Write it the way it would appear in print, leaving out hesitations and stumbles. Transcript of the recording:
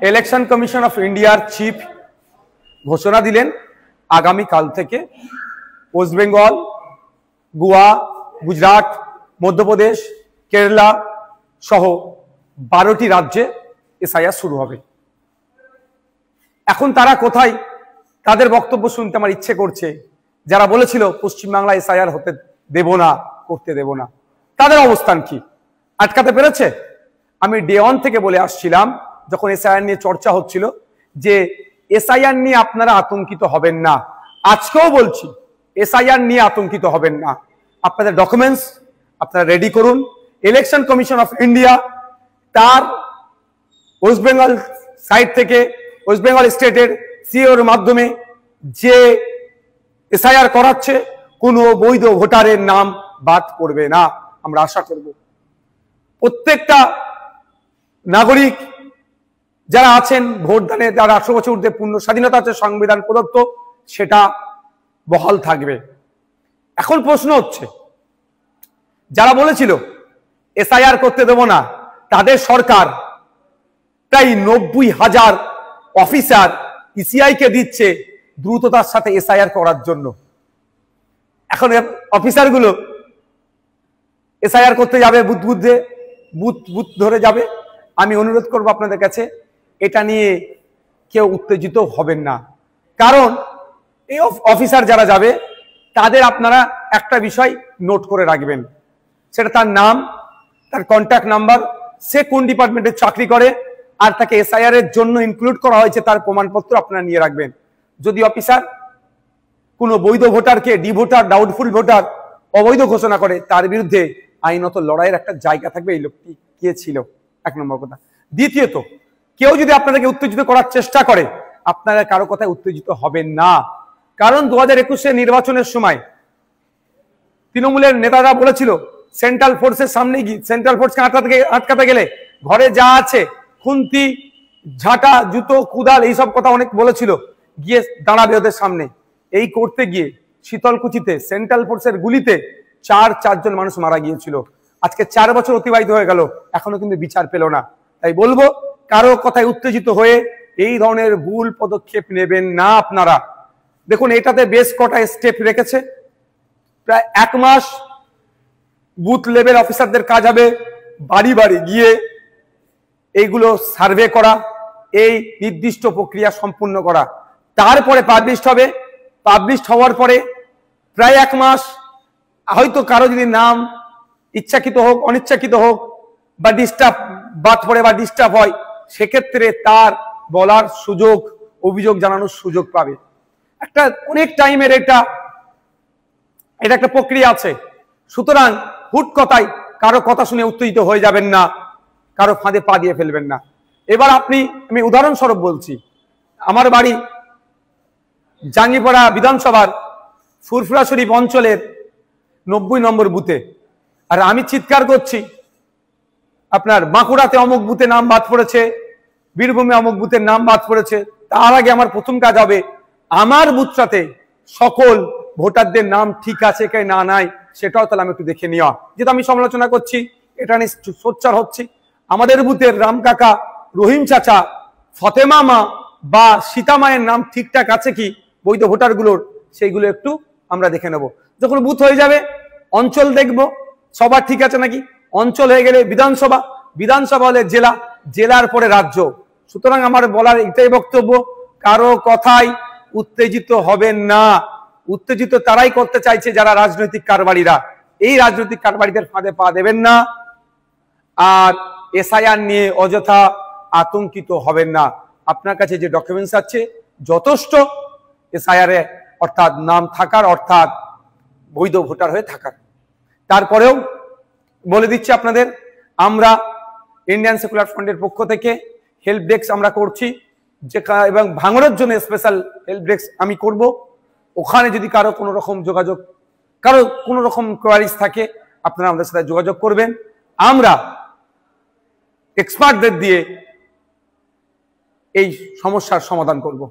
Election commission of ইন্ডিয়ার chief ঘোষণা দিলেন আগামী কাল থেকে ওয়েস্ট বেঙ্গল, গোয়া, গুজরাট, মধ্যপ্রদেশ, কেরালা সহ 12টি রাজ্যে এসআইআর শুরু হবে। এখন তারা কোথায়? তাদের বক্তব্য শুনতে আমার ইচ্ছে করছে। যারা বলেছিল পশ্চিমবাংলায় এসআইআর হতে দেব না, করতে দেব না, তাদের অবস্থান কি? আটকাতে পেরেছে? আমি ডে 1 থেকে বলে আসছিলাম, যখন এসআইআর নিয়ে চর্চা হচ্ছিল, যে এসআইআর নিয়ে আপনারা আতঙ্কিত হবেন না। আজকেও বলছি, এসআইআর নিয়ে আতঙ্কিত হবেন না। আপনাদের ডকুমেন্টস আপনারা রেডি করুন। ইলেকশন কমিশন অফ ইন্ডিয়া তার ওয়েস্ট বেঙ্গল সাইড থেকে, ওয়েস্ট বেঙ্গল স্টেটের সিওর মাধ্যমে যে এসআইআর করাচ্ছে, কোনো বৈধ ভোটারের নাম বাদ পড়বে না। আমরা আশা করব প্রত্যেকটা নাগরিক যারা আছেন ভোটদানে, যারা 18 বছর ঊর্ধ্বে পূর্ণ স্বাধীনতা আছে সংবিধান প্রদত্ত, সেটা বহাল থাকবে। এখন প্রশ্ন হচ্ছে, যারা বলেছিল এসআইআর করতে দেব না, তাদের সরকার প্রায় 90,000 অফিসার ইসিআই কে দিচ্ছে দ্রুততার সাথে এসআইআর করার জন্য। এখন অফিসারগুলো এসআইআর করতে যাবে, বুথ ধরে যাবে। আমি অনুরোধ করব আপনাদের কাছে, এটা নিয়ে কেউ উত্তেজিত হবেন না। কারণ এই অফিসার যারা যাবে, তাদের আপনারা একটা বিষয় নোট করে রাখবেন, সেটা তার নাম, তার কন্ট্যাক্ট নাম্বার, সে কোন ডিপার্টমেন্টে চাকরি করে, আর তাকে এসআইআর এর জন্য ইনক্লুড করা হয়েছে তার প্রমাণপত্র আপনারা নিয়ে রাখবেন। যদি অফিসার কোনো বৈধ ভোটারকে ডি ভোটার, ডাউটফুল ভোটার অবৈধ ঘোষণা করে, তার বিরুদ্ধে আইনত লড়াইয়ের একটা জায়গা থাকবে। এই লোকটি কে ছিল, 1 নম্বর কথা। দ্বিতীয়ত, কেউ যদি আপনাদেরকে উত্তেজিত করার চেষ্টা করে, আপনারা কারো কথায় উত্তেজিত হবেন না। কারণ 2021 নির্বাচনের সময় তৃণমূলের নেতারা বলেছিল, সেন্ট্রাল ফোর্সের সামনে গিয়ে, সেন্ট্রাল ফোর্সকে আটকাতে গেলে ঘরে যা আছে, খুন্তি, ঝাঁটা, জুতো, কুদাল, এইসব কথা অনেক বলেছিল, গিয়ে দাঁড়াবে ওদের সামনে। এই করতে গিয়ে শীতলকুচিতে সেন্ট্রাল ফোর্সের গুলিতে 4 মানুষ মারা গিয়েছিল। আজকে 4 বছর অতিবাহিত হয়ে গেল, এখনো কিন্তু বিচার পেল না। তাই বলবো, কারো কথায় উত্তেজিত হয়ে এই ধরনের ভুল পদক্ষেপ নেবেন না আপনারা। দেখুন, এটাতে বেশ কটা স্টেপ রেখেছে। প্রায় 1 মাস বুথ লেভেল অফিসারদের কাজ হবে বাড়ি বাড়ি গিয়ে এইগুলো সার্ভে করা, এই নির্দিষ্ট প্রক্রিয়া সম্পূর্ণ করা। তারপরে পাবলিশ হবে। পাবলিশ হওয়ার পরে প্রায় 1 মাস, হয়তো কারো যদি নাম ইচ্ছাকৃত হোক, অনিচ্ছাকৃত হোক, বা ডিস্টার্ব বাদ পড়ে বা ডিস্টার্ব হয়, সেক্ষেত্রে তার বলার সুযোগ, অভিযোগ জানানোর সুযোগ পাবে। একটা অনেক টাইমের এটা একটা প্রক্রিয়া আছে। সুতরাং হুট কথায় কারো কথা শুনে উত্তেজিত হয়ে যাবেন না, কারো ফাঁদে পা দিয়ে ফেলবেন না। এবার আমি উদাহরণস্বরূপ বলছি, আমার বাড়ি জাঙ্গিপাড়া বিধানসভার ফুরফুরা শরীফ অঞ্চলের 90 নম্বর বুথে, আর আমি চিৎকার করছি, আপনার বাঁকুড়াতে অমুক বুথে নাম বাদ পড়েছে, বীরভূমে অমুক বুথের নাম বাদ পড়েছে। তার আগে আমার প্রথম কাজ হবে আমার বুথটাতে সকল ভোটারদের নাম ঠিক আছে কি না নাই, সেটাও তাহলে আমি একটু দেখে নেওয়া। যেটা আমি সমালোচনা করছি, এটা নিয়ে সোচ্চার হচ্ছি, আমাদের বুথের রাম কাকা, রহিম চাচা, ফতেমা মা বা সীতা মায়ের নাম ঠিকঠাক আছে কি বৈধ ভোটারগুলোর, সেইগুলো একটু আমরা দেখে নেব। যখন বুথ হয়ে যাবে, অঞ্চল দেখব সবার ঠিক আছে নাকি। অঞ্চল হয়ে গেলে বিধানসভা, বিধানসভা হলে জেলা, জেলার পরে রাজ্য। সুতরাং আমার বলার এটাই বক্তব্য, কারো কথায় উত্তেজিত হবেন না। উত্তেজিত তারাই করতে চাইছে যারা রাজনৈতিক কারবারিরা। এই রাজনৈতিক কারবারিদের ফাঁদে পা দেবেন না। আর এসআইআর নিয়ে অযথা আতঙ্কিত হবেন না। আপনার কাছে যে ডকুমেন্টস আছে যথেষ্ট এসআইআর এ, অর্থাৎ নাম থাকার, অর্থাৎ বৈধ ভোটার হয়ে থাকার। তারপরেও বলে দিচ্ছি আপনাদের, আমরা ইন্ডিয়ান সেকুলার ফ্রন্টের পক্ষ থেকে হেল্প ডেস্ক আমরা করছি, যে এবং ভাঙড়ের জন্য স্পেশাল হেল্প ডেস্ক আমি করব। ওখানে যদি কারো কোনো রকম যোগাযোগ, কারো কোনো রকম কোয়ারিজ থাকে, আপনারা আমাদের সাথে যোগাযোগ করবেন। আমরা এক্সপার্টদের দিয়ে এই সমস্যার সমাধান করব।